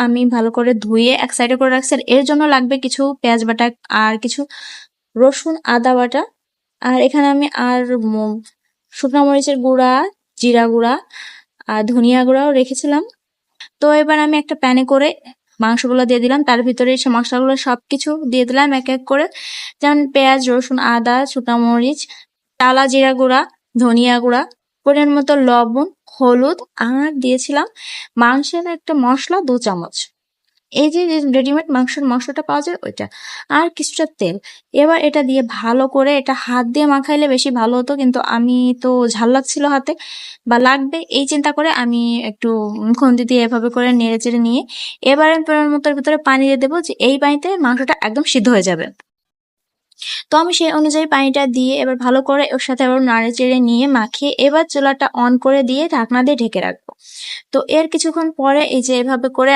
আমি ভালো করে ধুয়ে এক সাইডে করে রাখছি। আর এর জন্য লাগবে কিছু পেঁয়াজ বাটা আর কিছু রসুন আদা বাটা। আর এখানে আমি আর শুকনো মরিচের গুঁড়া, জিরা গুঁড়া আর ধনিয়া গুঁড়াও রেখেছিলাম। তো এবার আমি একটা প্যানে করে মাংসগুলো দিয়ে দিলাম, তার ভিতরে সে মশলাগুলো সবকিছু দিয়ে দিলাম এক এক করে, যেমন পেঁয়াজ, রসুন, আদা, শুকনো মরিচ, টালা জিরা গুঁড়া, ধনিয়া গুঁড়া, পরিমাণ মতো লবণ, হলুদ, আর দিয়েছিলাম মাংসের একটা মশলা 2 চামচ, এই যে রেডিমেড মাংসের মশলাটা পাওয়া যায় ওইটা, আর কিছুটা তেল। এবার এটা দিয়ে ভালো করে এটা হাত দিয়ে মাখাইলে বেশি ভালো হতো, কিন্তু আমি তো ঝাল লাগছিল হাতে বা লাগবে এই চিন্তা করে আমি একটু খুন্তি দিয়ে এভাবে করে নেড়ে চেড়ে নিয়ে এবার আমি পরিমাণ মতো এর ভিতরে পানি দিয়ে দেবো, যে এই পানিতে মাংসটা একদম সিদ্ধ হয়ে যাবে। তো আমি সেই অনুযায়ী পানিটা দিয়ে এবার ভালো করে ওর সাথে আবার নাড়ে চেড়ে নিয়ে মাখিয়ে এবার চুলাটা অন করে দিয়ে ঢাকনা দিয়ে ঢেকে রাখবো। তো এর কিছুক্ষণ পরে এই যে এভাবে করে